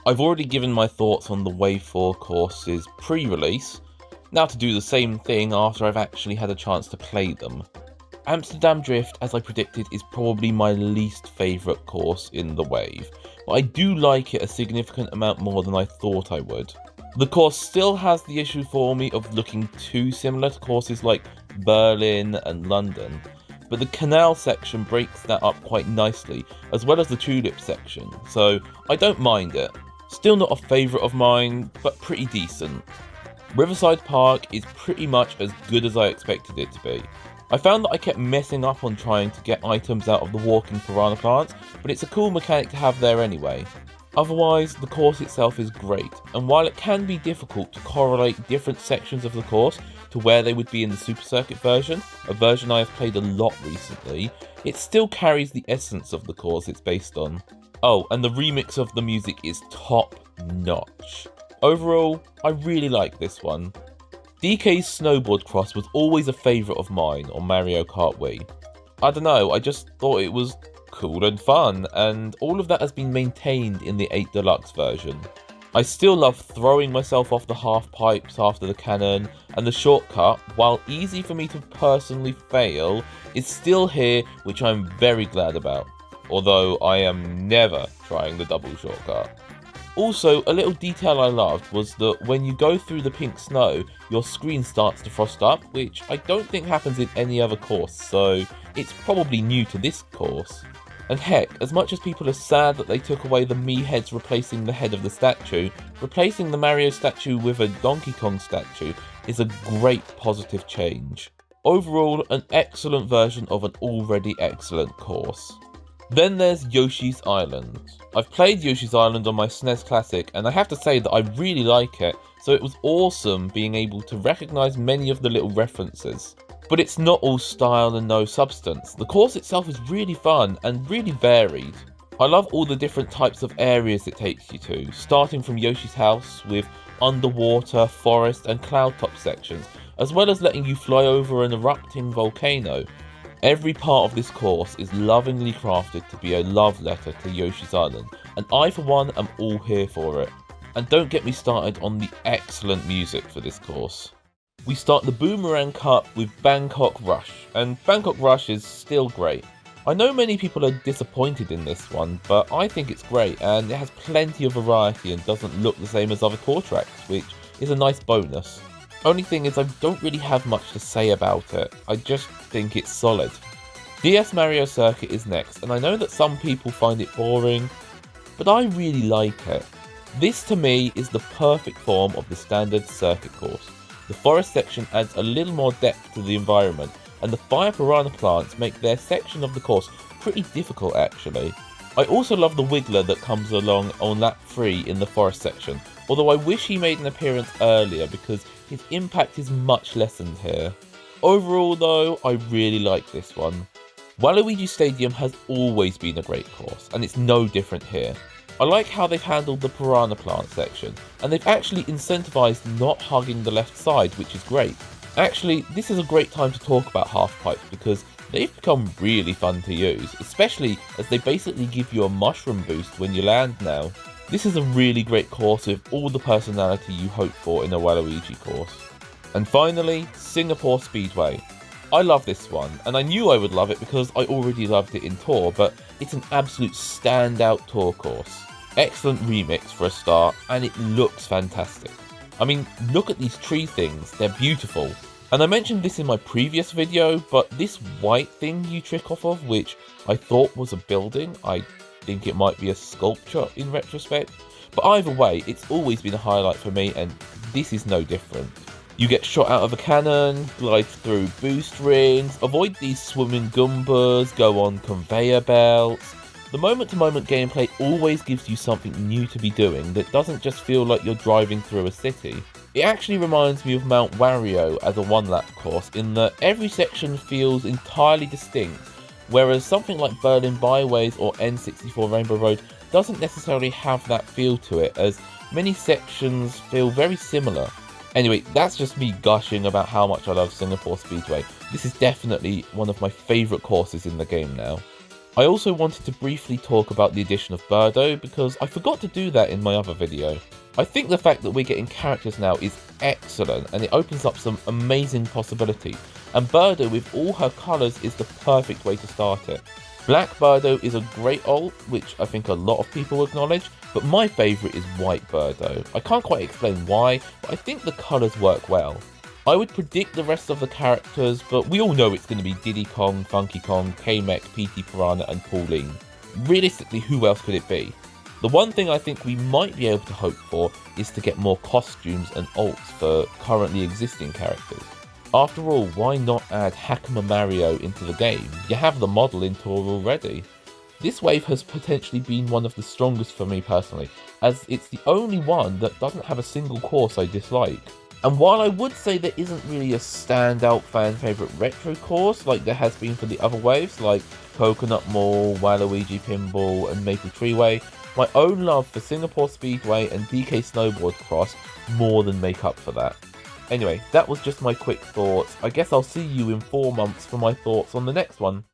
I've already given my thoughts on the Wave 4 courses pre-release, now to do the same thing after I've actually had a chance to play them. Amsterdam Drift, as I predicted, is probably my least favourite course in the Wave, but I do like it a significant amount more than I thought I would. The course still has the issue for me of looking too similar to courses like Berlin and London, but the canal section breaks that up quite nicely, as well as the tulip section, so I don't mind it. Still not a favourite of mine, but pretty decent. Riverside Park is pretty much as good as I expected it to be. I found that I kept messing up on trying to get items out of the walking piranha plants, but it's a cool mechanic to have there anyway. Otherwise, the course itself is great, and while it can be difficult to correlate different sections of the course to where they would be in the Super Circuit version, a version I have played a lot recently, it still carries the essence of the course it's based on. Oh, and the remix of the music is top notch. Overall, I really like this one. DK's Snowboard Cross was always a favourite of mine on Mario Kart Wii. I don't know, I just thought it was cool and fun, and all of that has been maintained in the 8 Deluxe version. I still love throwing myself off the half pipes after the cannon, and the shortcut, while easy for me to personally fail, is still here, which I'm very glad about. Although I am never trying the double shortcut. Also, a little detail I loved was that when you go through the pink snow, your screen starts to frost up, which I don't think happens in any other course, so it's probably new to this course. And heck, as much as people are sad that they took away the Mii heads replacing the head of the statue, replacing the Mario statue with a Donkey Kong statue is a great positive change. Overall, an excellent version of an already excellent course. Then there's Yoshi's Island. I've played Yoshi's Island on my SNES Classic, and I have to say that I really like it, so it was awesome being able to recognise many of the little references. But it's not all style and no substance. The course itself is really fun and really varied. I love all the different types of areas it takes you to, starting from Yoshi's house with underwater, forest and cloud top sections, as well as letting you fly over an erupting volcano. Every part of this course is lovingly crafted to be a love letter to Yoshi's Island, and I for one am all here for it. And don't get me started on the excellent music for this course. We start the Boomerang Cup with Bangkok Rush, and Bangkok Rush is still great. I know many people are disappointed in this one, but I think it's great and it has plenty of variety and doesn't look the same as other tour tracks, which is a nice bonus. Only thing is I don't really have much to say about it, I just think it's solid. DS Mario Circuit is next, and I know that some people find it boring, but I really like it. This to me is the perfect form of the standard circuit course. The forest section adds a little more depth to the environment, and the fire piranha plants make their section of the course pretty difficult actually. I also love the wiggler that comes along on lap 3 in the forest section, although I wish he made an appearance earlier because his impact is much lessened here. Overall though, I really like this one. Waluigi Stadium has always been a great course, and it's no different here. I like how they've handled the piranha plant section, and they've actually incentivized not hugging the left side, which is great. Actually, this is a great time to talk about half pipes because they've become really fun to use, especially as they basically give you a mushroom boost when you land now. This is a really great course with all the personality you hope for in a Waluigi course. And finally, Singapore Speedway. I love this one, and I knew I would love it because I already loved it in Tour, but it's an absolute standout Tour course. Excellent remix for a start, and it looks fantastic. I mean, look at these tree things, they're beautiful. And I mentioned this in my previous video, but this white thing you trick off of, which I thought was a building, I think it might be a sculpture in retrospect, but either way, it's always been a highlight for me, and this is no different. You get shot out of a cannon, glide through boost rings, avoid these swimming Goombas, go on conveyor belts. The moment-to-moment gameplay always gives you something new to be doing that doesn't just feel like you're driving through a city. It actually reminds me of Mount Wario as a one-lap course in that every section feels entirely distinct, whereas something like Berlin Byways or N64 Rainbow Road doesn't necessarily have that feel to it, as many sections feel very similar. Anyway, that's just me gushing about how much I love Singapore Speedway. This is definitely one of my favourite courses in the game now. I also wanted to briefly talk about the addition of Birdo because I forgot to do that in my other video. I think the fact that we're getting characters now is excellent and it opens up some amazing possibilities, and Birdo with all her colours is the perfect way to start it. Black Birdo is a great alt, which I think a lot of people acknowledge, but my favourite is white Birdo. I can't quite explain why, but I think the colours work well. I would predict the rest of the characters, but we all know it's going to be Diddy Kong, Funky Kong, K-Mech, PT Piranha and Pauline. Realistically, who else could it be? The one thing I think we might be able to hope for is to get more costumes and alts for currently existing characters. After all, why not add Hakama Mario into the game? You have the model in tour already. This wave has potentially been one of the strongest for me personally, as it's the only one that doesn't have a single course I dislike. And while I would say there isn't really a standout fan favourite retro course like there has been for the other waves like Coconut Mall, Waluigi Pinball and Maple Treeway, my own love for Singapore Speedway and DK Snowboard Cross more than make up for that. Anyway, that was just my quick thoughts. I guess I'll see you in 4 months for my thoughts on the next one.